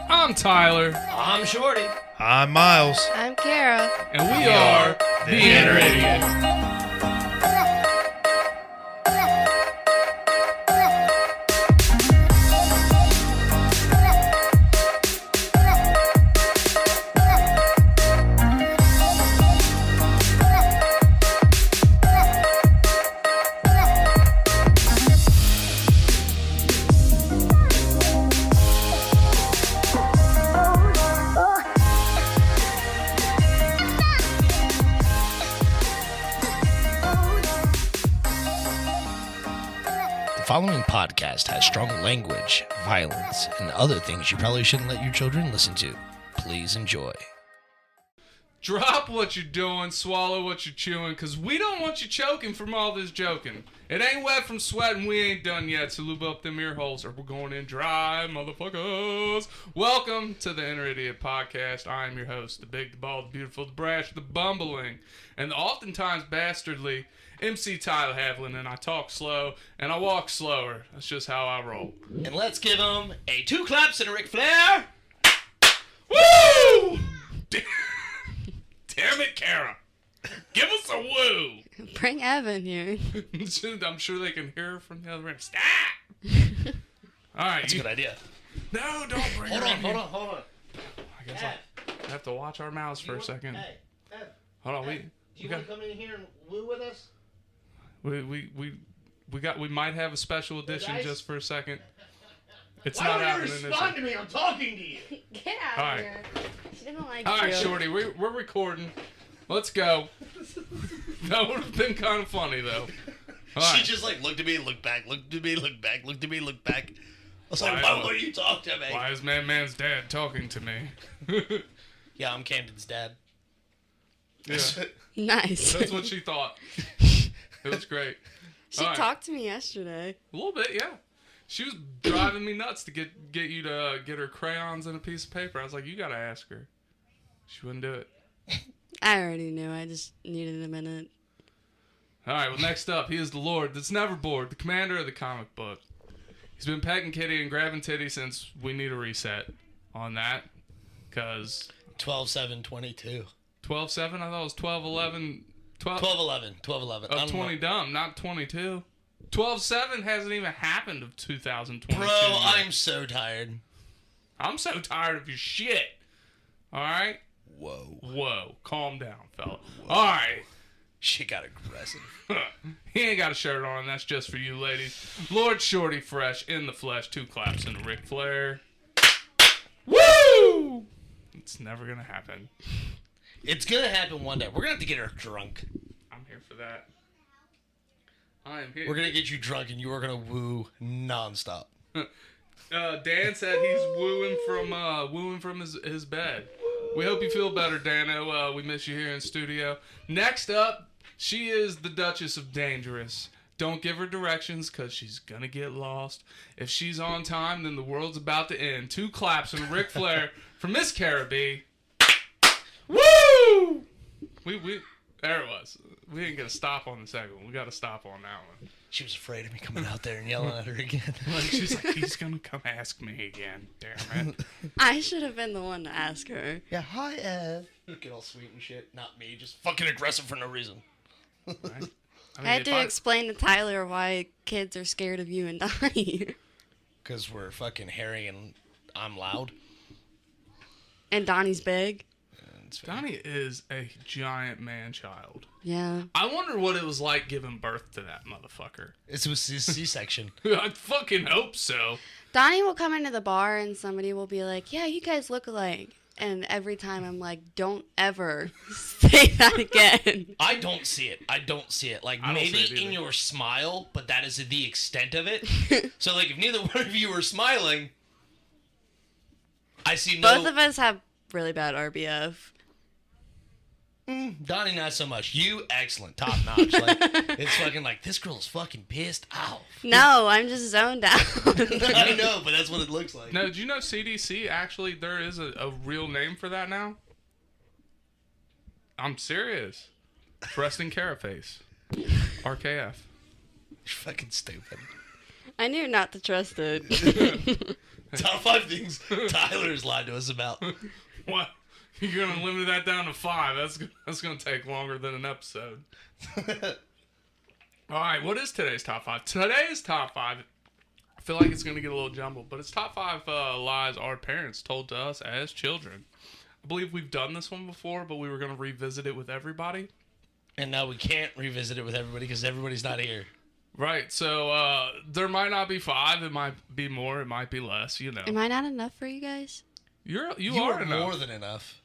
I'm Tyler. I'm Shorty. I'm Myles. I'm Kara. And we are the Inner Idiot. The following podcast has strong language, violence, and other things you probably shouldn't let your children listen to. Please enjoy. Drop what you're doing, swallow what you're chewing, because we don't want you choking from all this joking. It ain't wet from sweating, we ain't done yet, so lube up them ear holes or we're going in dry, motherfuckers. Welcome to the Inner Idiot Podcast. I am your host, the big, the bald, the beautiful, the brash, the bumbling, and the oftentimes bastardly MC Tyler Havlin, and I talk slow, and I walk slower. That's just how I roll. And let's give them a 2 claps and a Ric Flair. Woo! Damn it, Kara. Give us a woo. Bring Evan here. I'm sure they can hear from the other end. Stop! All right. That's a good idea. No, don't bring her in here. Hold on. I guess I have to watch our mouths for a second. Hey, Hold on. do you want to come in here and woo with us? We might have a special edition just for a second. It's Why not don't you happening. respond to me? I'm talking to you. Get out All of right. here. She didn't like All you. right, Shorty, we're recording. Let's go. That would have been kind of funny, though. All She right. just looked at me, looked back, looked at me, looked back, looked at me, looked back. I was Why- like, why would you talk to me? Why is Man's dad talking to me? Yeah, I'm Camden's dad. Yeah, Nice. that's what she thought. It was great. She All right. talked to me yesterday. A little bit, yeah. She was driving me nuts to get you to get her crayons and a piece of paper. I was like, you gotta ask her. She wouldn't do it. I already knew. I just needed a minute. All right, well, next up, he is the Lord that's never bored, the commander of the comic book. He's been pecking kitty and grabbing titty since we need a reset on that. Because 12-7-22. 12-7, I thought it was 12-11. 12-11. Of 20 dumb, not 22. 12-7 hasn't even happened of 2022. Bro, yet. I'm so tired. I'm so tired of your shit. All right? Whoa. Calm down, fella. All right. Shit got aggressive. He ain't got a shirt on. That's just for you, ladies. Lord Shorty Fresh in the flesh. 2 claps and a Ric Flair. Woo! It's never going to happen. It's gonna happen one day. We're gonna have to get her drunk. I'm here for that. I am here. We're gonna get you drunk and you are gonna woo nonstop. Dan said he's wooing from his bed. We hope you feel better, Dano. We miss you here in studio. Next up, she is the Duchess of Dangerous. Don't give her directions, because she's going to get lost. If she's on time, then the world's about to end. 2 claps and a Ric Flair for Miss Caribbean. Woo! There it was. We didn't get a stop on the second one. We got to stop on that one. She was afraid of me coming out there and yelling at her again. She's like, he's going to come ask me again. Damn it. I should have been the one to ask her. Yeah, hi, Ev. Get all sweet and shit. Not me, just fucking aggressive for no reason. Right? I had to explain to Tyler why kids are scared of you and Donnie. Because we're fucking hairy and I'm loud. And Donnie's big. Donnie is a giant man-child. Yeah. I wonder what it was like giving birth to that motherfucker. It was a C-section. I fucking hope so. Donnie will come into the bar and somebody will be like, yeah, you guys look alike. And every time I'm like, don't ever say that again. I don't see it. Like, I don't maybe see it in either. your smile, but that is the extent of it. So, like, if neither one of you were smiling, I see no... Both of us have really bad RBF. Donnie, not so much. You, excellent. Top notch. Like, it's fucking like, this girl's fucking pissed off. No, I'm just zoned out. I know, but that's what it looks like. Now, did you know CDC, actually, there is a real name for that now? I'm serious. Resting Carapace. RKF. You're fucking stupid. I knew not to trust it. Top 5 things Tyler's lied to us about. What? You're gonna limit that down to 5. That's gonna take longer than an episode. All right, what is today's top 5? Today's top 5. I feel like it's gonna get a little jumbled, but it's top 5 lies our parents told to us as children. I believe we've done this one before, but we were gonna revisit it with everybody. And now we can't revisit it with everybody because everybody's not here. Right, so there might not be 5. It might be more. It might be less. You know. Am I not enough for you guys? You You are are enough. more than enough.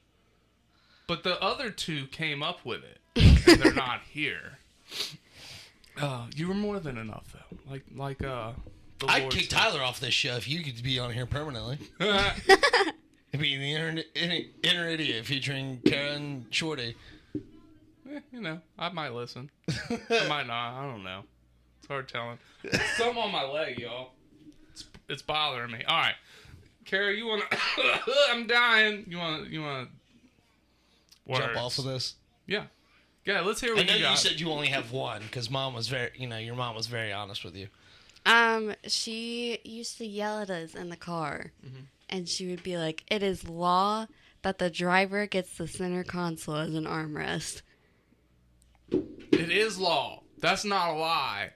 But the other 2 came up with it, and they're not here. You were more than enough, though. Like the I'd Lord kick said. Tyler off this show if you could be on here permanently. It'd be the Inner Idiot featuring Karen Shorty. You know, I might listen. I might not. I don't know. It's hard telling. Some on my leg, y'all. It's bothering me. All right, Kara, you wanna? I'm dying. You wanna? Jump off of this. Yeah. Yeah. Let's hear what I know you you got. said you only have one because Mom was your mom was very honest with you. She used to yell at us in the car, and she would be like, "It is law that the driver gets the center console as an armrest." It is law. That's not a lie.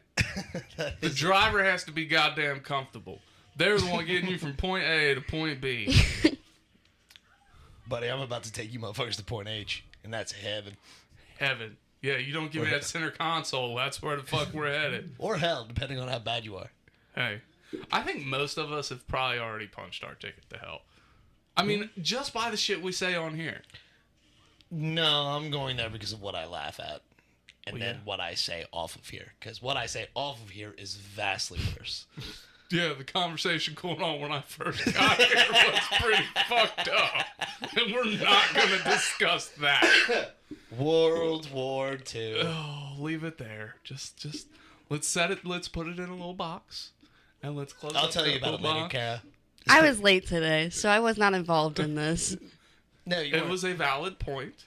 The driver has to be goddamn comfortable. They're the one getting you from point A to point B. Buddy, I'm about to take you motherfuckers to point H, and that's heaven. Heaven. Yeah, you don't give me that center console. That's where the fuck we're headed. Or hell, depending on how bad you are. Hey, I think most of us have probably already punched our ticket to hell. I mean, just by the shit we say on here. No, I'm going there because of what I laugh at. And then what I say off of here. Because what I say off of here is vastly worse. Yeah, the conversation going on when I first got here was pretty fucked up. And we're not going to discuss that. World War II. Oh, leave it there. Just let's set it. Let's put it in a little box. And let's close I'll up tell that you about it little later, box. Kara. I was late today, so I was not involved in this. No, you It weren't. was a valid point.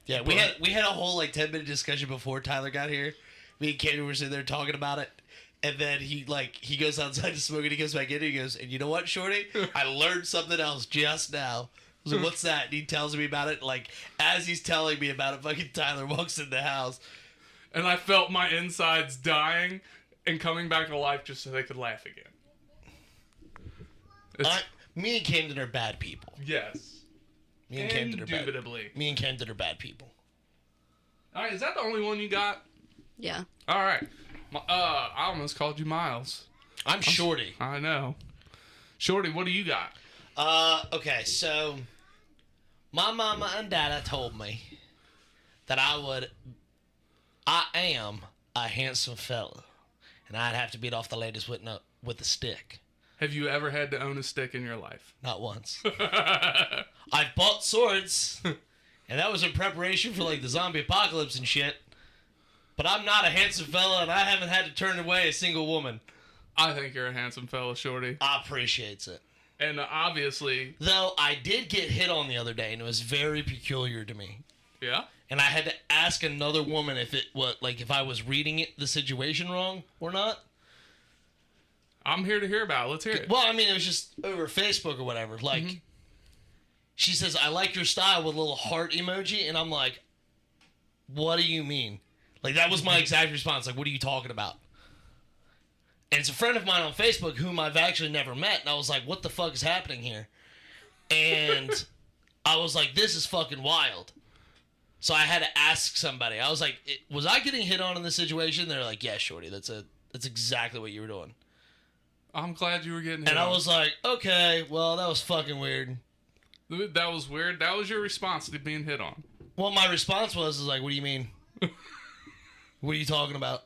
Yeah, we had a whole 10-minute discussion before Tyler got here. Me and Katie were sitting there talking about it, and then he goes outside to smoke and he goes back in and he goes, and you know what, Shorty? I learned something else just now. I was like, what's that? And he tells me about it. As he's telling me about it, fucking Tyler walks in the house. And I felt my insides dying and coming back to life just so they could laugh again. Me and Camden are bad people. Yes. Me and Camden are bad. Indubitably. Me and Camden are bad people. All right, is that the only one you got? Yeah. All right. I almost called you Myles. I'm Shorty. I know. Shorty, what do you got? Okay, so my mama and dada told me that I am a handsome fella, and I'd have to beat off the ladies with a stick. Have you ever had to own a stick in your life? Not once. I've bought swords, and that was in preparation for the zombie apocalypse and shit. But I'm not a handsome fella, and I haven't had to turn away a single woman. I think you're a handsome fella, Shorty. I appreciates it. And obviously... Though I did get hit on the other day, and it was very peculiar to me. Yeah? And I had to ask another woman if I was reading the situation wrong or not. I'm here to hear about it. Let's hear it. Well, I mean, it was just over Facebook or whatever. She says, I like your style with a little heart emoji. And I'm like, what do you mean? That was my exact response. What are you talking about? And it's a friend of mine on Facebook whom I've actually never met. And I was like, what the fuck is happening here? And I was like, this is fucking wild. So I had to ask somebody. I was like, was I getting hit on in this situation? They're like, yeah, Shorty, that's exactly what you were doing. I'm glad you were getting hit And on. I was like, okay, well, that was fucking weird. That was weird. That was your response to being hit on. Well, my response was what do you mean? What are you talking about?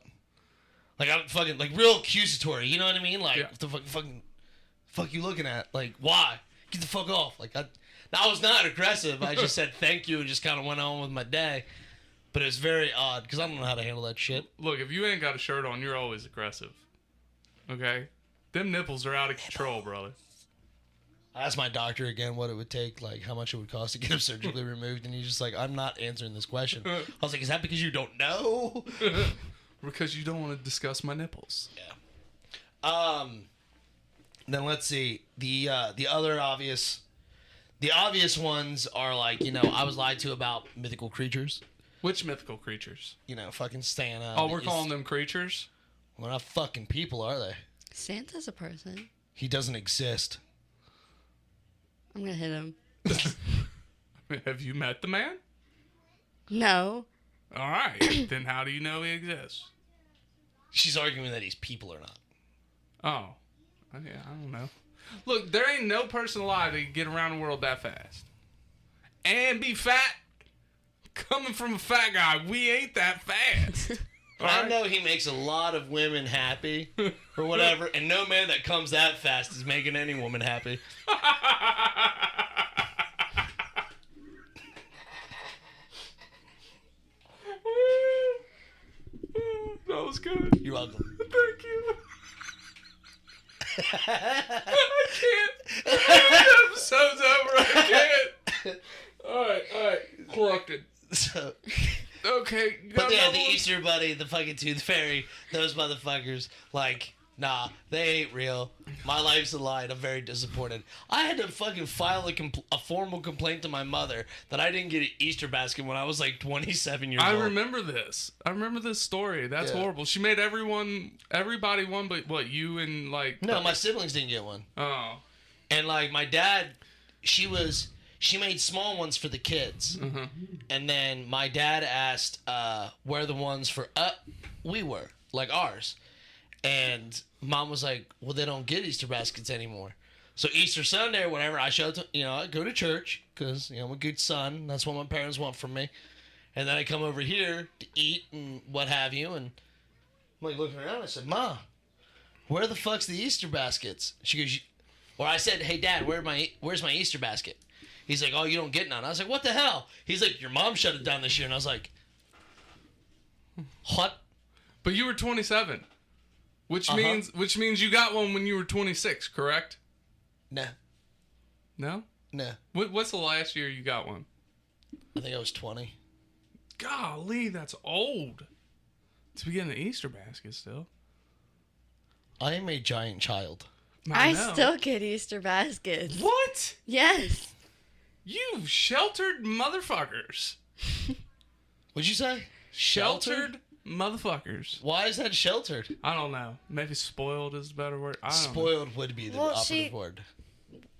I'm fucking, real accusatory, you know what I mean? Yeah. What the fuck you looking at? Why? Get the fuck off. I was not aggressive. I just said thank you and just kind of went on with my day. But it was very odd, because I don't know how to handle that shit. Look, if you ain't got a shirt on, you're always aggressive. Okay? Them nipples are out of control, brother. I asked my doctor again what it would take, how much it would cost to get him surgically removed, and he's just like, I'm not answering this question. I was like, is that because you don't know? Because you don't want to discuss my nipples. Yeah. Then let's see the other obvious. The obvious ones are like, I was lied to about mythical creatures. Which mythical creatures? Fucking Santa. Oh, we're calling them creatures? Well, not fucking people, are they? Santa's a person. He doesn't exist. I'm gonna hit him. Have you met the man? No. All right. Then how do you know he exists? She's arguing that he's people or not. Oh. Yeah, I don't know. Look, there ain't no person alive that can get around the world that fast. And be fat. Coming from a fat guy, we ain't that fast. I know he makes a lot of women happy or whatever, and no man that comes that fast is making any woman happy. That was good. You're welcome. Thank you. I can't. The episode's over. I can't. All right. Collected. So, Okay. but yeah, the Easter Bunny, the fucking Tooth Fairy, those motherfuckers, like, nah, they ain't real. My life's a lie, and I'm very disappointed. I had to fucking file a formal complaint to my mother that I didn't get an Easter basket when I was like 27 years old. I remember this. I remember this story. That's horrible. She made everybody one, but what, you and like... No, my siblings didn't get one. Oh. And like my dad, she made small ones for the kids. Mm-hmm. And then my dad asked where the ones for we were, like ours. And mom was like, well, they don't get Easter baskets anymore. So Easter Sunday or whatever, I showed to, I go to church because, I'm a good son. That's what my parents want from me. And then I come over here to eat and what have you. And I'm like looking around. I said, Ma, where the fuck's the Easter baskets? She goes, or I said, hey, Dad, where's my Easter basket? He's like, oh, you don't get none. I was like, what the hell? He's like, your mom shut it down this year. And I was like, what? But you were 27. Which means you got one when you were 26, correct? No. No? No. What's the last year you got one? I think I was 20. Golly, that's old. To be getting an Easter basket still. I am a giant child. I still get Easter baskets. What? Yes. You sheltered motherfuckers. What'd you say? Sheltered motherfuckers. Why is that sheltered? I don't know. Maybe spoiled is a better word. I don't know. Spoiled would be the operative word.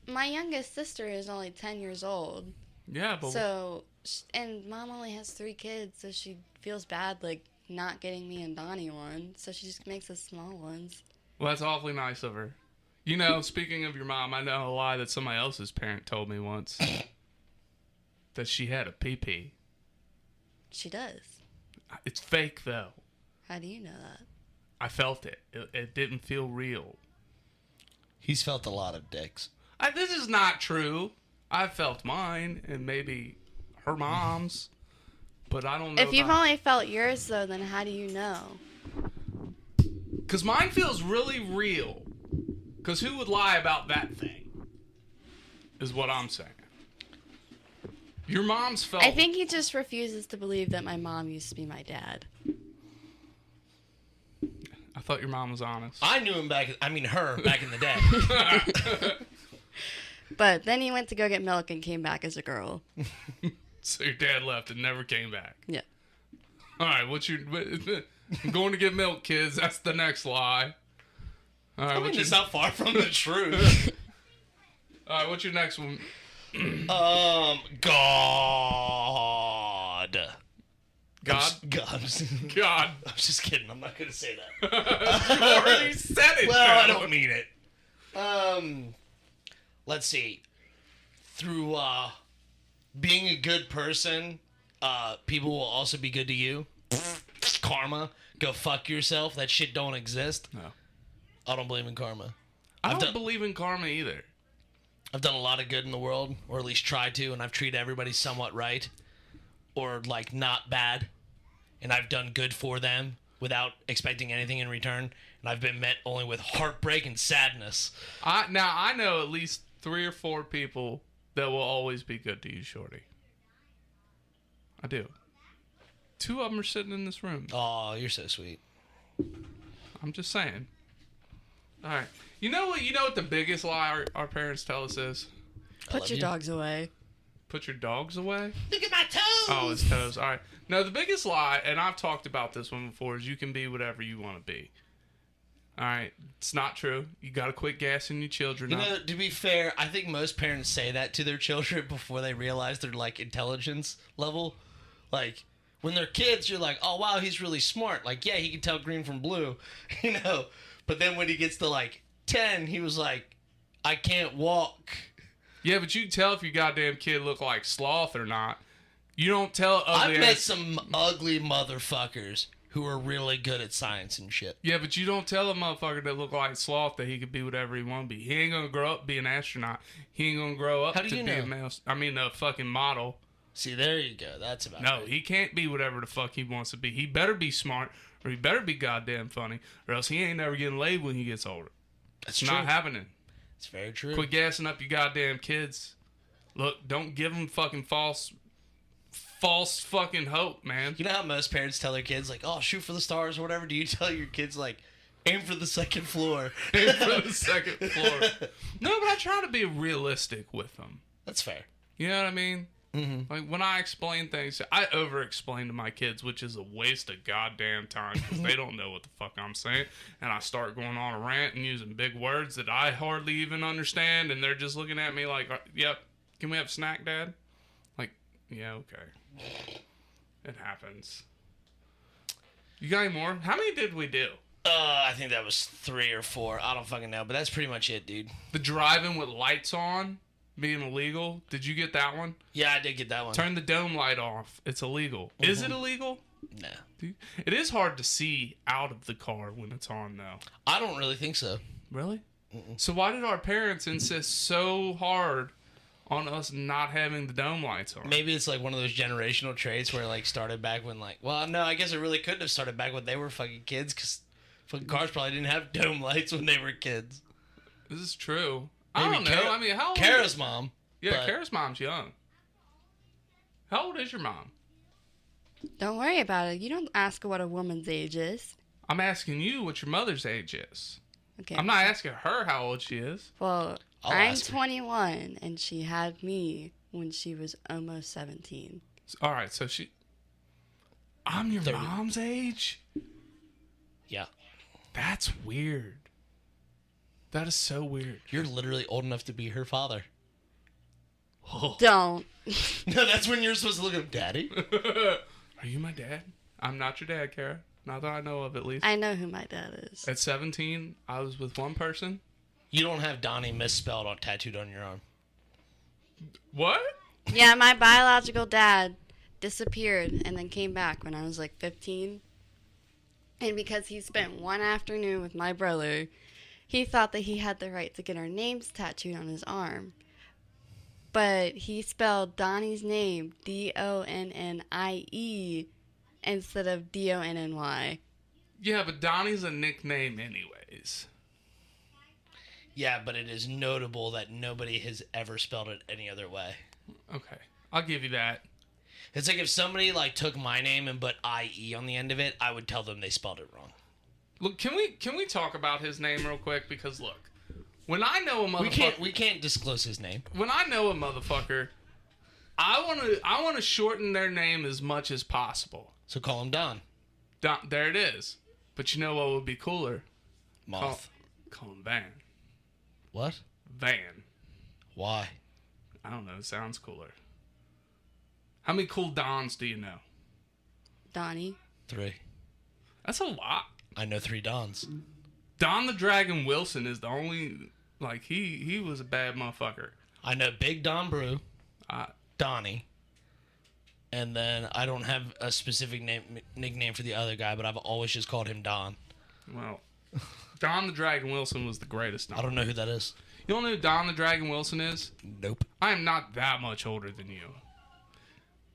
My youngest sister is only 10 years old. Yeah, but... So, and Mom only has 3 kids, so she feels bad, like, not getting me and Donnie one. So she just makes us small ones. Well, that's awfully nice of her. Speaking of your mom, I know a lie that somebody else's parent told me once. That she had a pee-pee. She does. It's fake, though. How do you know that? I felt it. It didn't feel real. He's felt a lot of dicks. This is not true. I felt mine, and maybe her mom's. But I don't know. If you've only felt yours, though, then how do you know? Because mine feels really real. Because who would lie about that thing? Is what I'm saying. Your mom's felt... I think he just refuses to believe that my mom used to be my dad. I thought your mom was honest. I knew him back in the day. But then he went to go get milk and came back as a girl. So your dad left and never came back. Yeah. All right, I'm going to get milk, kids. That's the next lie. All right, it's not far from the truth. All right, what's your next one? God. God? God. I'm just kidding. I'm not going to say that. You already said it. Well, I don't mean it. Let's see. Through being a good person, people will also be good to you. Karma. Go fuck yourself. That shit don't exist. No. I don't believe in karma. I don't believe in karma either. I've done a lot of good in the world, or at least tried to, and I've treated everybody somewhat right, or like not bad, and I've done good for them without expecting anything in return, and I've been met only with heartbreak and sadness. I know at least 3 or 4 people that will always be good to you, Shorty. I do. 2 of them are sitting in this room. Oh, you're so sweet. I'm just saying. All right. You know what? You know what the biggest lie our parents tell us is? Put your dogs away. Put your dogs away? Look at my toes. Oh, his toes. All right. No, the biggest lie, and I've talked about this one before, is you can be whatever you want to be. All right. It's not true. You got to quit gassing your children You up. know, to be fair, I think most parents say that to their children before they realize their, like, intelligence level. Like, when they're kids, you're like, oh, wow, he's really smart. Like, yeah, he can tell green from blue, you know. But then when he gets to, like, 10, he was like, I can't walk. Yeah, but you can tell if your goddamn kid look like sloth or not. You don't tell ugly I've met ass... some ugly motherfuckers who are really good at science and shit. Yeah, but you don't tell a motherfucker that look like sloth that he could be whatever he want to be. He ain't gonna grow up to be an astronaut. He ain't gonna grow up How do to you be know? a male. I mean, a fucking model. See, there you go. That's about No, it. he can't be whatever the fuck he wants to be. He better be smart, or he better be goddamn funny, or else he ain't never getting laid when he gets older. That's It's true. not happening. It's very true. Quit gassing up your goddamn kids. Look, don't give them fucking false fucking hope, man. You know how most parents tell their kids, like, oh, shoot for the stars or whatever? Do you tell your kids, like, aim for the second floor? Aim for the second floor. No, but I try to be realistic with them. That's fair. You know what I mean? Mm-hmm. Like, when I explain things, I over-explain to my kids, which is a waste of goddamn time because they don't know what the fuck I'm saying. And I start going on a rant and using big words that I hardly even understand, and they're just looking at me like, yep, can we have a snack, Dad? Like, yeah, okay. It happens. You got any more? How many did we do? I think that was 3 or 4. I don't fucking know, but that's pretty much it, dude. The driving with lights on being illegal. Did you get that one? Yeah, I did get that one. Turn the dome light off. It's illegal. Is it illegal? Nah. It is hard to see out of the car when it's on, though. I don't really think so. Really? So why did our parents insist so hard on us not having the dome lights on? Maybe it's like one of those generational traits where it like started back when like, well, no, I guess it really couldn't have started back when they were fucking kids because fucking cars probably didn't have dome lights when they were kids. This is true. I Maybe don't know. I mean, how old Kara's mom. Yeah, but- Kara's mom's young. How old is your mom? Don't worry about it. You don't ask what a woman's age is. I'm asking you what your mother's age is. Okay. I'm not asking her how old she is. Well, I'll I'm ask her. 21, and she had me when she was almost 17. All right, so I'm your 30. mom's age? Yeah. That's weird. That is so weird. You're literally old enough to be her father. Don't. No, that's when you're supposed to look at him, Daddy. Are you my dad? I'm not your dad, Kara. Not that I know of, at least. I know who my dad is. At 17, I was with one person. You don't have Donnie misspelled on tattooed on your arm. What? Yeah, my biological dad disappeared and then came back when I was like 15. And because he spent one afternoon with my brother, he thought that he had the right to get our names tattooed on his arm. But he spelled Donnie's name Donnie instead of Donny. Yeah, but Donnie's a nickname anyways. Yeah, but it is notable that nobody has ever spelled it any other way. Okay, I'll give you that. It's like if somebody like took my name and put IE on the end of it, I would tell them they spelled it wrong. Look, can we talk about his name real quick? Because look, when I know a motherfucker, We can't disclose his name. when I know a motherfucker, I want to shorten their name as much as possible. So call him Don. There it is. But you know what would be cooler? Moth. Call him Van. What? Van. Why? I don't know. It sounds cooler. How many cool Dons do you know? Donnie. 3. That's a lot. I know 3 Dons. Don the Dragon Wilson is the only, like, he was a bad motherfucker. I know Big Don Brew, Uh, Donnie, and then I don't have a specific nickname for the other guy, but I've always just called him Don. well, Don the Dragon Wilson was the greatest. I don't know who that is. You don't know who Don the Dragon Wilson is? Nope. I am not that much older than you.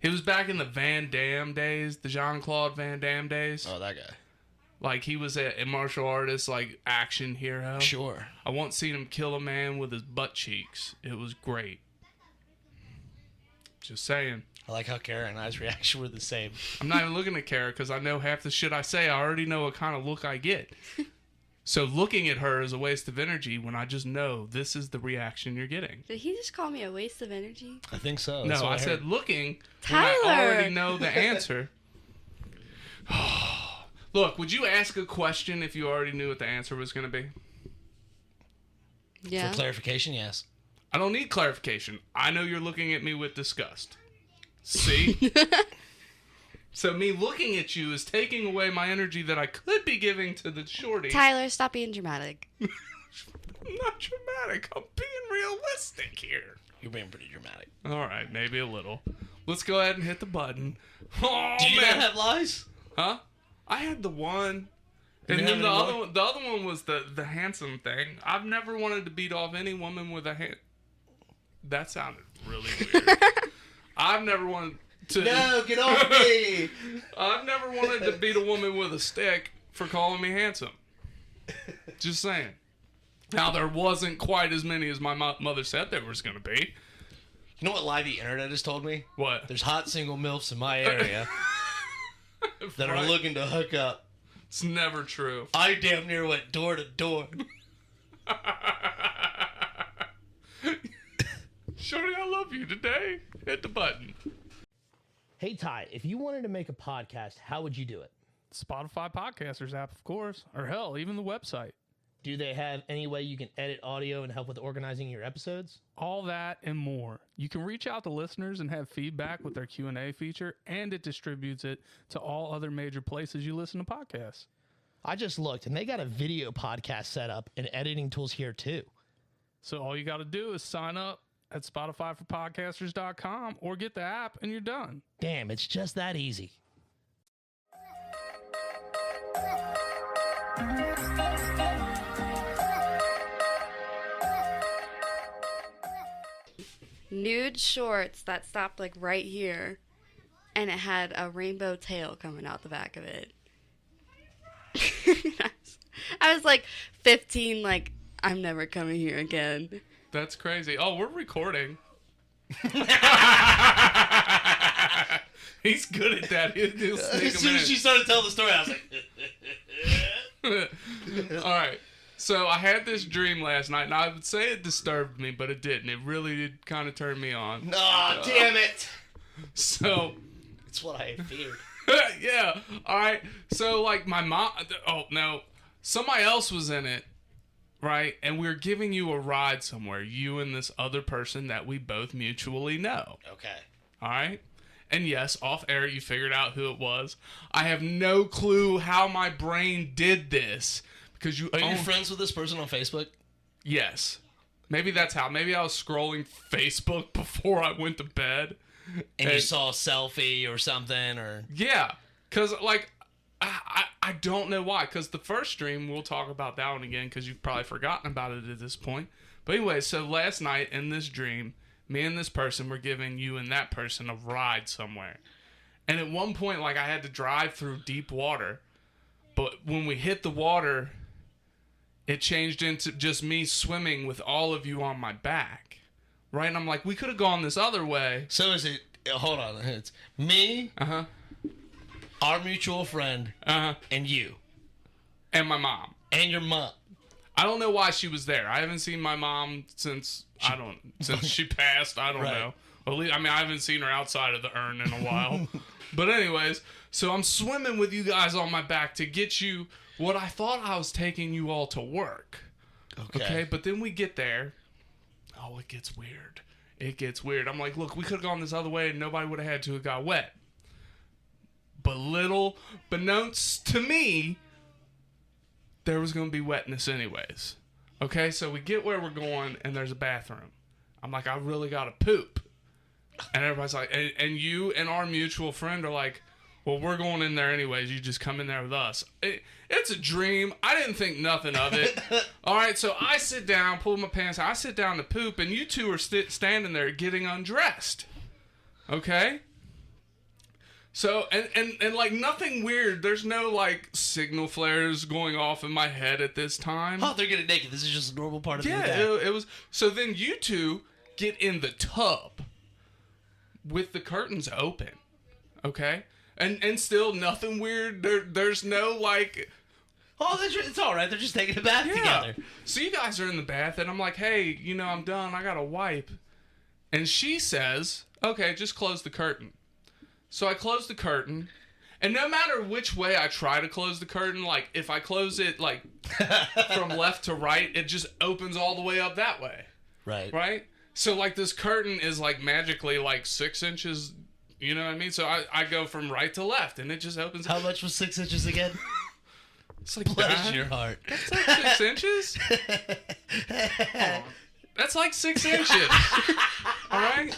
He was back in the Van Damme days, the Jean-Claude Van Damme days. Oh, that guy. Like, he was a martial artist, like, action hero. Sure. I once seen him kill a man with his butt cheeks. It was great. Just saying. I like how Kara and I's reaction were the same. I'm not even looking at Kara because I know half the shit I say. I already know what kind of look I get. So looking at her is a waste of energy when I just know this is the reaction you're getting. Did he just call me a waste of energy? I think so. No, That's what I heard. said looking Tyler! when I already know the answer. Look, would you ask a question if you already knew what the answer was going to be? Yeah. For clarification, yes. I don't need clarification. I know you're looking at me with disgust. See? So me looking at you is taking away my energy that I could be giving to the shorty. Tyler, stop being dramatic. I'm not dramatic. I'm being realistic here. You're being pretty dramatic. All right, maybe a little. Let's go ahead and hit the button. Oh, Do you man. not have lies? Huh? I had the one. You And didn't then have the any other one, was the handsome thing. I've never wanted to beat off any woman with a hand. That sounded really weird. I've never wanted to. No, get off me! I've never wanted to beat a woman with a stick for calling me handsome. Just saying. Now there wasn't quite as many as my mother said there was going to be. You know what Live the Internet has told me? What? There's hot single MILFs in my area that are looking to hook up. It's never true. I damn near went door to door. Shorty, I love you today. Hit the button. Hey, Ty, if you wanted to make a podcast, how would you do it? Spotify Podcasters app, of course. Or hell, even the website. Do they have any way you can edit audio and help with organizing your episodes? All that and more. You can reach out to listeners and have feedback with their Q&A feature, and it distributes it to all other major places you listen to podcasts. I just looked, and they got a video podcast set up and editing tools here, too. So all you got to do is sign up at SpotifyForPodcasters.com or get the app and you're done. Damn, it's just that easy. Nude shorts that stopped like right here, and it had a rainbow tail coming out the back of it. I was like 15, like, I'm never coming here again. That's crazy. Oh, we're recording. He's good at that. He'll sneak As him soon in. as she started telling the story, I was like... All right. So I had this dream last night, and I would say it disturbed me, but it didn't. It really did kind of turn me on. Aw, damn it! So, It's what I feared. yeah. All right. So, like, my mom... Oh, no. Somebody else was in it, right? And we were giving you a ride somewhere, you and this other person that we both mutually know. Okay. All right? And yes, off air, you figured out who it was. I have no clue how my brain did this. Because you Are you own... friends with this person on Facebook? Yes. Maybe that's how. Maybe I was scrolling Facebook before I went to bed. And you saw a selfie or something, or... Yeah. Because, like, I don't know why. Because the first stream, we'll talk about that one again because you've probably forgotten about it at this point. But anyway, so last night in this dream, me and this person were giving you and that person a ride somewhere. And at one point, like, I had to drive through deep water. But when we hit the water, it changed into just me swimming with all of you on my back. Right? And I'm like, we could have gone this other way. So is it... Hold on. It's me, Uh-huh. our mutual friend, Uh-huh. and you. And my mom. And your mom. I don't know why she was there. I haven't seen my mom since she passed. I don't Right. know. Well, at least, I mean, I haven't seen her outside of the urn in a while. But anyways, so I'm swimming with you guys on my back to get you what I thought I was taking you all to work. Okay, but then we get there. Oh, it gets weird. It gets weird. I'm like, look, we could have gone this other way and nobody would have had to have got wet. But beknownst to me, there was going to be wetness anyways. Okay, so we get where we're going and there's a bathroom. I'm like, I really got to poop. And everybody's like, and you and our mutual friend are like, well, we're going in there anyways. You just come in there with us. It's a dream. I didn't think nothing of it. All right, so I sit down, pull my pants out. I sit down to poop, and you two are standing there getting undressed. Okay? So, and like nothing weird. There's no like signal flares going off in my head at this time. Oh, they're getting naked. This is just a normal part of the Yeah, day. it was. So then you two get in the tub with the curtains open. Okay? And still nothing weird. There's no like Oh, it's all right. They're just taking a bath together. So you guys are in the bath, and I'm like, hey, I'm done. I got to wipe. And she says, okay, just close the curtain. So I close the curtain, and no matter which way I try to close the curtain, like, if I close it, like, from left to right, it just opens all the way up that way. Right. Right? So, like, this curtain is, like, magically, like, 6 inches, you know what I mean? So I go from right to left, and it just opens. How much was 6 inches again? It's like, Bless your heart. That's like 6 inches? Oh, that's like 6 inches. All right?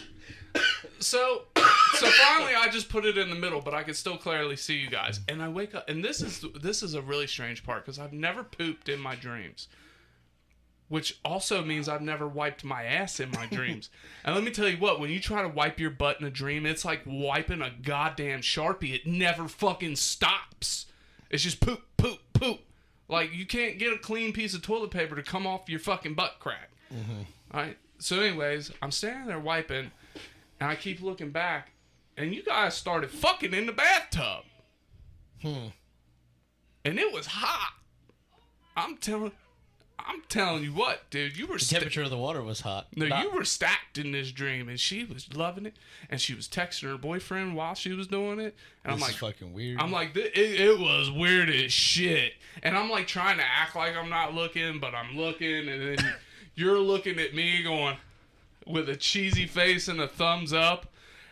So finally I just put it in the middle, but I can still clearly see you guys. And I wake up, and this is a really strange part, because I've never pooped in my dreams. Which also means I've never wiped my ass in my dreams. And let me tell you what, when you try to wipe your butt in a dream, it's like wiping a goddamn Sharpie. It never fucking stops. It's just poop, poop, poop. Like, you can't get a clean piece of toilet paper to come off your fucking butt crack. Mm-hmm. All right? So anyways, I'm standing there wiping, and I keep looking back, and you guys started fucking in the bathtub. And it was hot. I'm telling you what, dude. You were The temperature of the water was hot. No, you were stacked in this dream, and she was loving it, and she was texting her boyfriend while she was doing it. And I'm This like, is fucking weird. I'm like, it was weird as shit. And I'm like trying to act like I'm not looking, but I'm looking, and then you're looking at me going with a cheesy face and a thumbs up,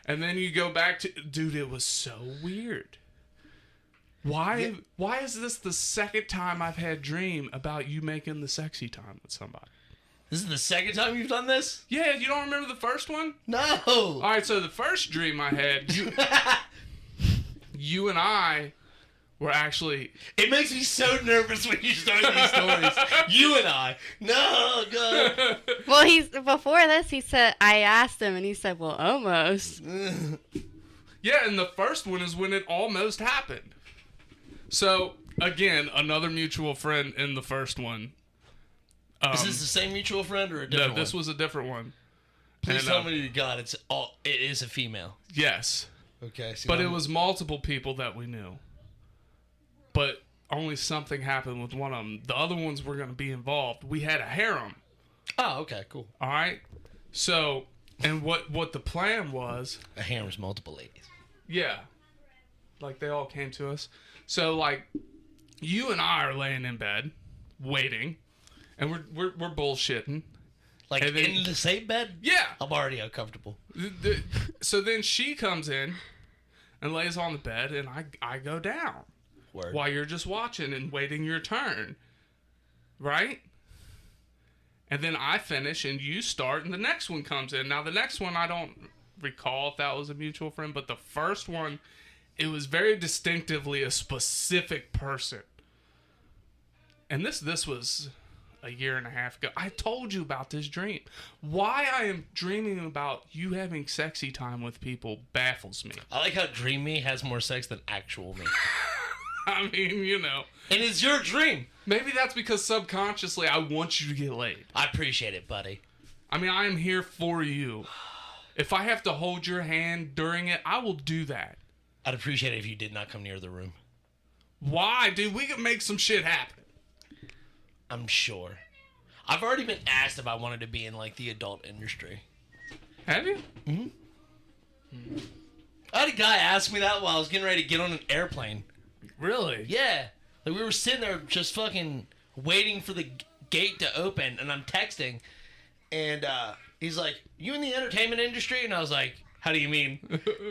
and then you go back to, dude, it was so weird. Why is this the second time I've had dream about you making the sexy time with somebody? This is the second time you've done this? Yeah, you don't remember the first one? No. All right, so the first dream I had, you and I were actually... It makes me so nervous when you start these stories. You and I. No, God. Well, before this, he said, I asked him, and he said, well, almost. Yeah, and the first one is when it almost happened. So, again, another mutual friend in the first one. Is this the same mutual friend or a different one? No, this was a different one. Please tell me to God it is a female. Yes. Okay. But it was multiple people that we knew. But only something happened with one of them. The other ones were going to be involved. We had a harem. Oh, okay, cool. All right? So, and what the plan was... A harem's multiple ladies. Yeah. Like, they all came to us. So, like, you and I are laying in bed, waiting, and we're bullshitting. Like, and then, in the same bed? Yeah. I'm already uncomfortable. So then she comes in and lays on the bed, and I go down. Word. While you're just watching and waiting your turn. Right? And then I finish, and you start, and the next one comes in. Now, the next one, I don't recall if that was a mutual friend, but the first one... It was very distinctively a specific person. And this was a year and a half ago. I told you about this dream. Why I am dreaming about you having sexy time with people baffles me. I like how Dream Me has more sex than actual me. I mean, And it's your dream. Maybe that's because subconsciously I want you to get laid. I appreciate it, buddy. I mean, I am here for you. If I have to hold your hand during it, I will do that. I'd appreciate it if you did not come near the room. Why, dude? We could make some shit happen. I'm sure. I've already been asked if I wanted to be in, like, the adult industry. Have you? Mm-hmm. I had a guy ask me that while I was getting ready to get on an airplane. Really? Yeah. Like, we were sitting there just fucking waiting for the gate to open, and I'm texting, and he's like, you in the entertainment industry? And I was like, how do you mean?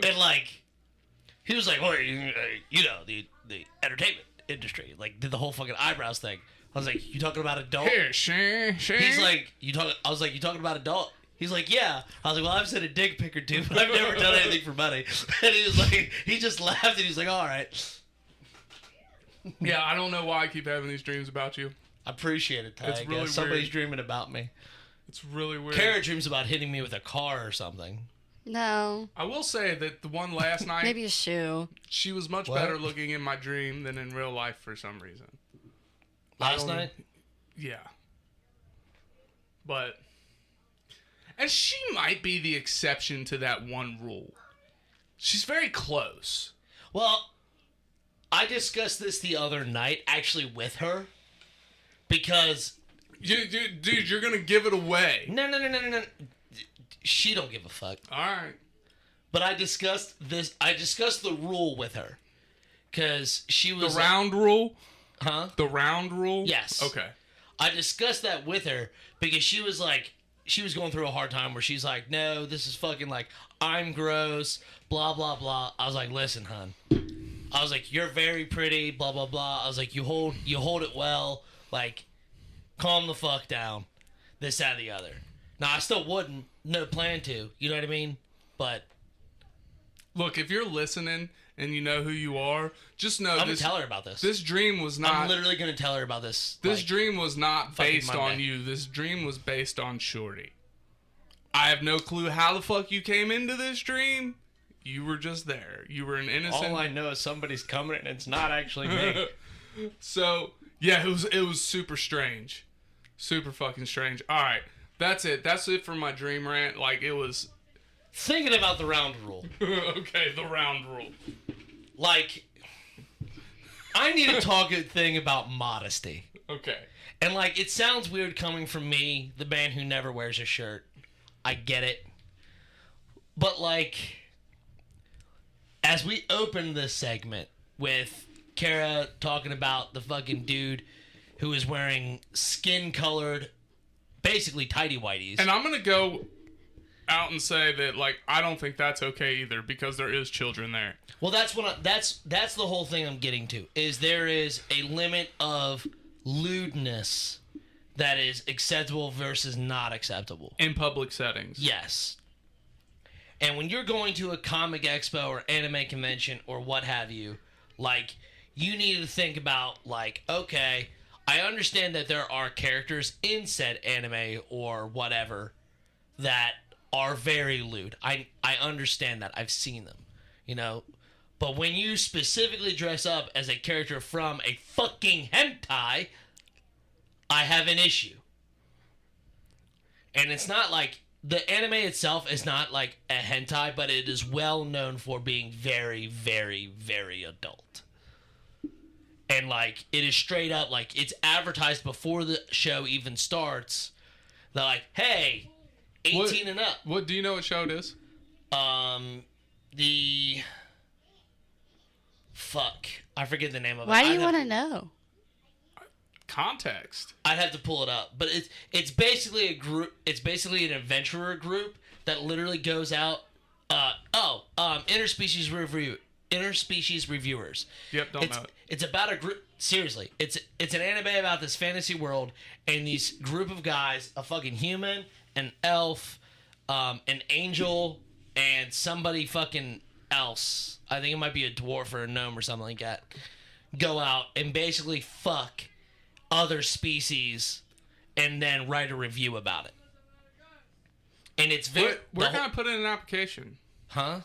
And, like... He was like, "Oh, the entertainment industry." Like, did the whole fucking eyebrows thing. I was like, "You talking about adult?" Here, sure. He's like, I was like, "You talking about adult?" He's like, "Yeah." I was like, "Well, I've sent a dick pic or two, but I've never done anything for money." And he was like, he just laughed and he's like, "All right." Yeah, I don't know why I keep having these dreams about you. I appreciate it, Ty. It's really weird. Somebody's dreaming about me. It's really weird. Kara dreams about hitting me with a car or something. No. I will say that the one last night, Maybe a shoe. she was much better looking in my dream than in real life for some reason. Last night? Yeah. But... And she might be the exception to that one rule. She's very close. Well, I discussed this the other night, actually, with her, because... Dude, you're gonna give it away. No. She don't give a fuck. Alright. But I discussed this. I discussed the rule with her. Because she was... The round rule? Huh? The round rule? Yes. Okay. I discussed that with her because she was like... She was going through a hard time where she's like, no, this is fucking like, I'm gross, blah, blah, blah. I was like, listen, hon. I was like, you're very pretty, blah, blah, blah. I was like, you hold it well. Like, calm the fuck down. This, that, and the other. Now, I still wouldn't. No plan to. You know what I mean? But... Look, if you're listening and you know who you are, just know I'm going to tell her about this. This dream was not... I'm literally going to tell her about this. This like, dream was not based Monday. on you. This dream was based on Shorty. I have no clue how the fuck you came into this dream. You were just there. You were an innocent... All I know is somebody's coming and it's not actually me. So, yeah, it was super strange. Super fucking strange. All right. That's it. That's it for my dream rant. Like, it was... Thinking about the round rule. Okay, the round rule. Like, I need to talk a thing about modesty. Okay. And, like, it sounds weird coming from me, the man who never wears a shirt. I get it. But, like, as we open this segment with Kara talking about the fucking dude who is wearing skin-colored, basically tighty-whities. And I'm going to go out and say that, like, I don't think that's okay either because there is children there. Well, that's that's the whole thing I'm getting to. Is there is a limit of lewdness that is acceptable versus not acceptable. In public settings. Yes. And when you're going to a comic expo or anime convention or what have you, like, you need to think about, like, okay, I understand that there are characters in said anime or whatever that are very lewd. I understand that. I've seen them, you know. But when you specifically dress up as a character from a fucking hentai, I have an issue. And it's not like... The anime itself is not like a hentai, but it is well known for being very, very, very adult. And, like, it is straight up, like, it's advertised before the show even starts. They're like, hey, 18 and up. What, do you know what show it is? Fuck. I forget the name of it. Why do you want to know? Context. I'd have to pull it up. But it's basically a group, it's basically an adventurer group that literally goes out, interspecies reviewers. Yep, don't know it. It's about a group. Seriously, it's an anime about this fantasy world and these group of guys, a fucking human, an elf, an angel, and somebody fucking else. I think it might be a dwarf or a gnome or something like that. Go out and basically fuck other species and then write a review about it. And it's very... Where can I put in an application? Huh?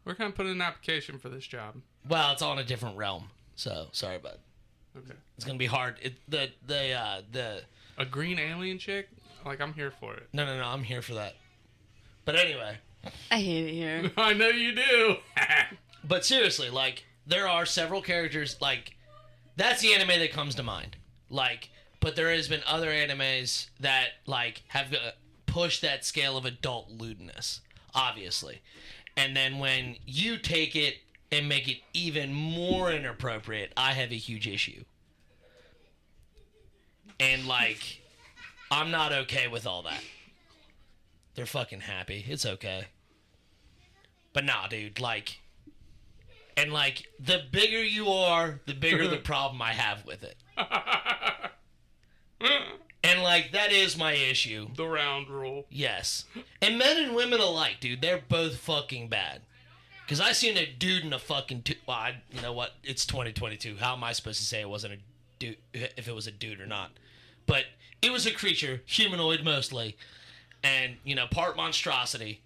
Where can I put in an application for this job? Well, it's on a different realm. So, sorry, bud. Okay. It's gonna be hard. A green alien chick? Like, I'm here for it. No, I'm here for that. But anyway. I hate it here. I know you do. But seriously, like, there are several characters, like, that's the anime that comes to mind. Like, but there has been other animes that, like, have pushed that scale of adult lewdness, obviously. And then when you take it and make it even more inappropriate, I have a huge issue. And, like, I'm not okay with all that. They're fucking happy. It's okay. But nah, dude, like... And, like, the bigger you are, the bigger the problem I have with it. And, like, that is my issue. The round rule. Yes. And men and women alike, dude, they're both fucking bad. Because I seen a dude in a fucking... you know what? It's 2022. How am I supposed to say it wasn't a dude, if it was a dude or not? But it was a creature, humanoid mostly, and, you know, part monstrosity.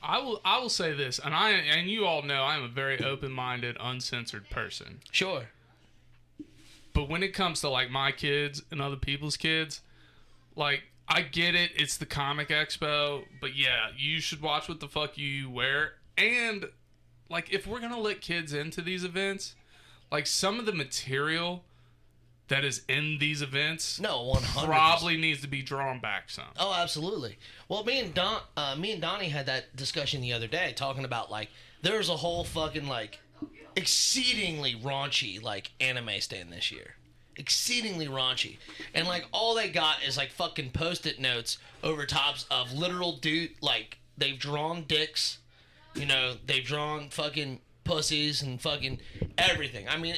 I will say this, and you all know I am a very open-minded, uncensored person. Sure. But when it comes to, like, my kids and other people's kids, like, I get it, it's the comic expo, but yeah, you should watch what the fuck you wear. And like, if we're gonna let kids into these events, like, some of the material that is in these events, No, 100%. probably needs to be drawn back some. Oh, absolutely. Well, me and Donnie had that discussion the other day, talking about like there's a whole fucking like exceedingly raunchy like anime stand this year, exceedingly raunchy, and like all they got is like fucking post-it notes over tops of literal dude, like they've drawn dicks, you know, they've drawn fucking pussies and fucking everything. I mean,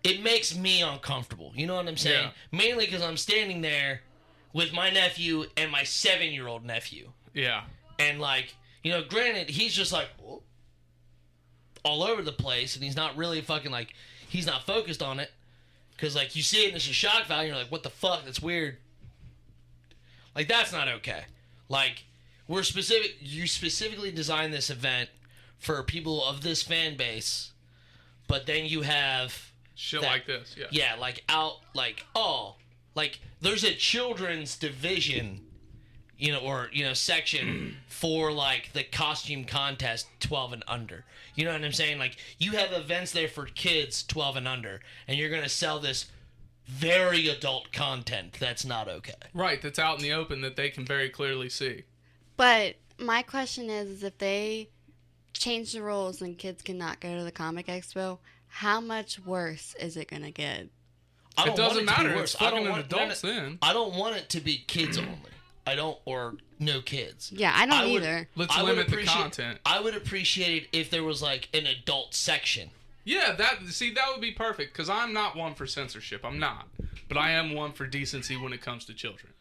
it makes me uncomfortable. You know what I'm saying? Yeah. Mainly because I'm standing there with my nephew and my 7-year-old nephew. Yeah. And, like, you know, granted, he's just, like, all over the place. And he's not really fucking, like, he's not focused on it. Because, like, you see it and it's a shock value. And you're like, what the fuck? That's weird. Like, that's not okay. Like, you specifically designed this event for people of this fan base. But then you have... Shit like this, yeah. Yeah, like there's a children's division, you know, or, you know, section for, like, the costume contest 12 and under. You know what I'm saying? Like, you have events there for kids 12 and under, and you're going to sell this very adult content. That's not okay. Right, that's out in the open that they can very clearly see. But my question is if they change the rules and kids cannot go to the comic expo, how much worse is it going to get? It doesn't matter. It's fucking want adults then. I don't want it to be kids only. Or no kids. Yeah, I don't either. Let's limit the content. I would appreciate it if there was like an adult section. Yeah, that would be perfect, because I'm not one for censorship. I'm not. But I am one for decency when it comes to children.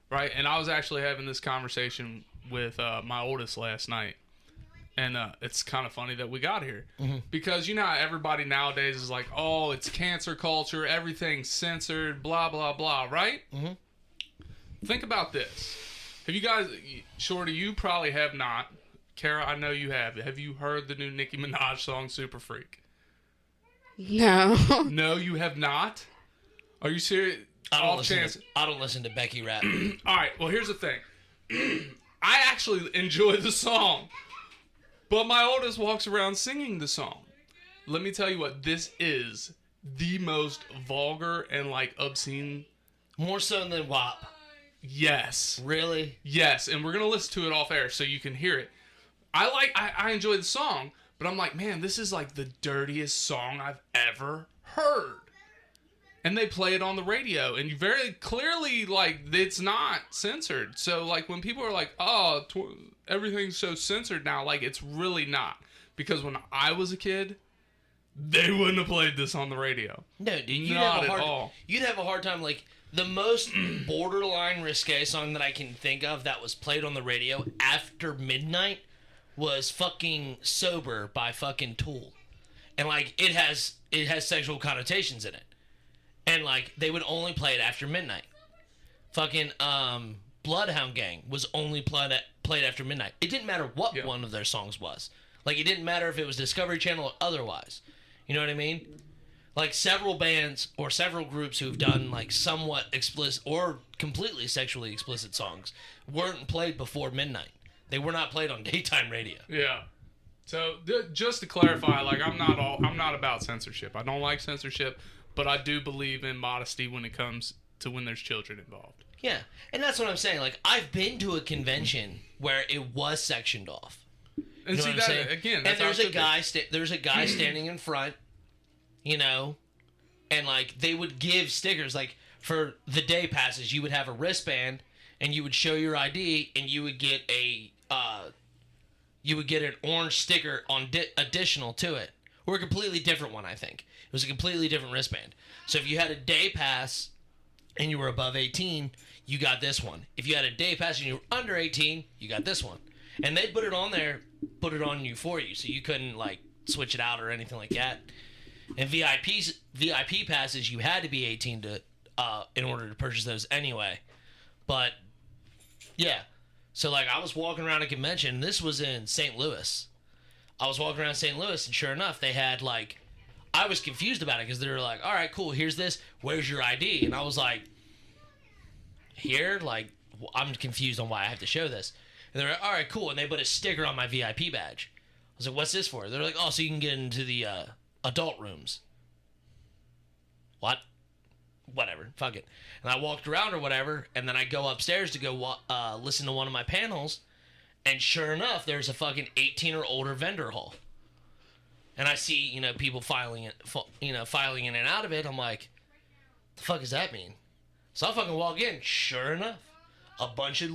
Right? And I was actually having this conversation with my oldest last night. And it's kind of funny that we got here. Mm-hmm. Because you know how everybody nowadays is like, oh, it's cancer culture, everything's censored, blah, blah, blah, right? Mm-hmm. Think about this. Have you guys, Shorty, you probably have not. Kara, I know you have. Have you heard the new Nicki Minaj song, Super Freak? No. No, you have not? Are you serious? I don't listen to Becky rap. All right, well, here's the thing. I actually enjoy the song. But my oldest walks around singing the song. Let me tell you what, this is the most vulgar and, like, obscene. More so than WAP. Yes. Really? Yes, and we're going to listen to it off air so you can hear it. I enjoy the song, but I'm like, man, this is, like, the dirtiest song I've ever heard. And they play it on the radio, and you very clearly, like, it's not censored. So, like, when people are like, oh, everything's so censored now, like, it's really not. Because when I was a kid, they wouldn't have played this on the radio. No, dude, you'd not have at all. You'd have a hard time, like, the most borderline risque song that I can think of that was played on the radio after midnight was fucking Sober by fucking Tool. And, like, it has sexual connotations in it. And, like, they would only play it after midnight. Fucking, Bloodhound Gang was only played after midnight. It didn't matter what one of their songs was. Like, it didn't matter if it was Discovery Channel or otherwise. You know what I mean? Like, several bands or several groups who've done, like, somewhat explicit or completely sexually explicit songs weren't played before midnight. They were not played on daytime radio. Yeah. So, just to clarify, like, I'm not about censorship. I don't like censorship. But I do believe in modesty when it comes to when there's children involved. Yeah, and that's what I'm saying. Like, I've been to a convention where it was sectioned off. And see that again. That's and there's a guy standing in front, you know, and like they would give stickers. Like for the day passes, you would have a wristband, and you would show your ID, and you would get an orange sticker on additional to it, or a completely different one. I think. It was a completely different wristband. So if you had a day pass and you were above 18, you got this one. If you had a day pass and you were under 18, you got this one. And they put it on there, put it on you for you, so you couldn't like switch it out or anything like that. And VIP passes, you had to be 18 to in order to purchase those anyway. But yeah, so like I was walking around a convention. This was in St. Louis. I was walking around St. Louis, and sure enough, they had like. I was confused about it because they were like, all right, cool, here's this. Where's your ID? And I was like, here? Like, I'm confused on why I have to show this. And they're like, all right, cool. And they put a sticker on my VIP badge. was like, what's this for? They're like, oh, so you can get into the adult rooms. What? Whatever. Fuck it. And I walked around or whatever, and then I go upstairs to go listen to one of my panels, and sure enough, there's a fucking 18 or older vendor hall. And I see, you know, people filing in and out of it. I'm like, the fuck does that mean? So I fucking walk in. Sure enough, a bunch of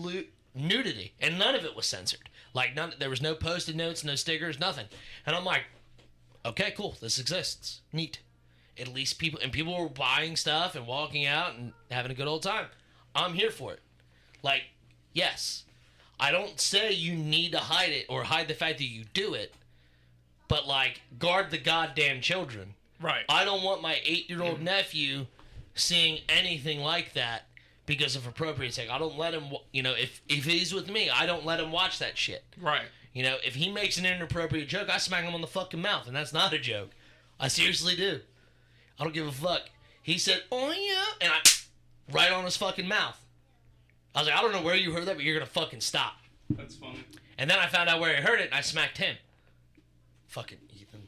nudity, and none of it was censored. Like, there was no posted notes, no stickers, nothing. And I'm like, okay, cool, this exists. Neat. At least people were buying stuff and walking out and having a good old time. I'm here for it. Like, yes, I don't say you need to hide it or hide the fact that you do it, but, like, guard the goddamn children. Right. I don't want my 8-year-old nephew seeing anything like that because of appropriate sake. I don't let him, you know, if he's with me, I don't let him watch that shit. Right. You know, if he makes an inappropriate joke, I smack him on the fucking mouth, and that's not a joke. I seriously do. I don't give a fuck. He said, oh yeah, and I right on his fucking mouth. I was like, I don't know where you heard that, but you're gonna fucking stop. That's funny. And then I found out where he heard it, and I smacked him. Fucking Ethan.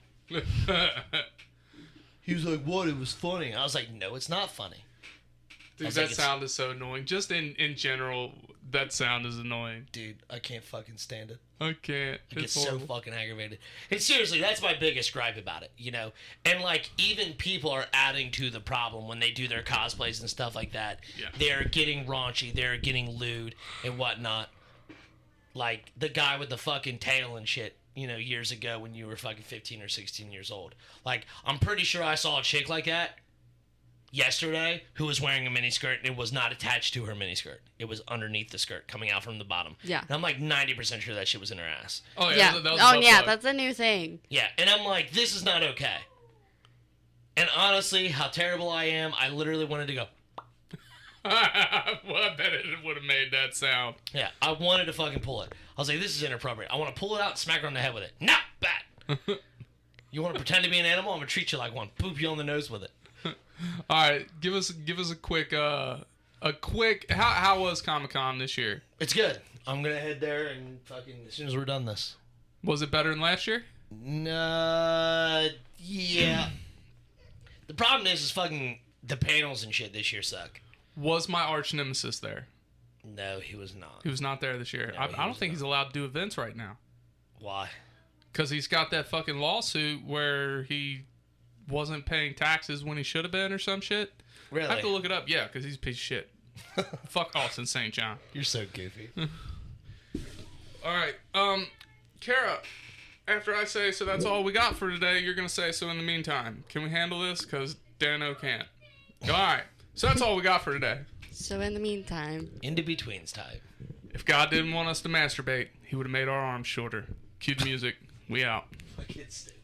He was like, what? It was funny. I was like, no, it's not funny. Dude, that sound is so annoying. Just in general, that sound is annoying. Dude, I can't fucking stand it. I can't. I get so fucking aggravated. And seriously, that's my biggest gripe about it, you know? And, like, even people are adding to the problem when they do their cosplays and stuff like that. Yeah. They're getting raunchy. They're getting lewd and whatnot. Like, the guy with the fucking tail and shit, you know, years ago when you were fucking 15 or 16 years old. Like, I'm pretty sure I saw a chick like that yesterday who was wearing a miniskirt, and it was not attached to her miniskirt. It was underneath the skirt, coming out from the bottom. Yeah. And I'm like 90% sure that shit was in her ass. Oh, yeah. Yeah. That was Oh, butt yeah. plug. That's a new thing. Yeah, and I'm like, this is not okay. And honestly, how terrible I am, I literally wanted to go, Well, I bet it would have made that sound. yeah, I wanted to fucking pull it. I was like, this is inappropriate. I want to pull it out and smack her on the head with it. Not bad. You want to pretend to be an animal? I'm going to treat you like one. Boop you on the nose with it. All right, give us a quick how was Comic-Con this year? It's good. I'm going to head there and fucking, as soon as we're done this. Was it better than last year? Yeah. The problem is fucking the panels and shit this year suck. Was my arch nemesis there? No, he was not. He was not there this year. No, I don't think he's allowed to do events right now. Why? Because he's got that fucking lawsuit where he wasn't paying taxes when he should have been or some shit. Really? I have to look it up. Yeah, because he's a piece of shit. Fuck Austin St. John. You're so goofy. All right. Kara, after I say so that's all we got for today, you're going to say so in the meantime. Can we handle this? Because Dano can't. All right. So that's all we got for today. So in the meantime. Into betweens time. If God didn't want us to masturbate, he would have made our arms shorter. Cue the music. We out. Fucking stupid.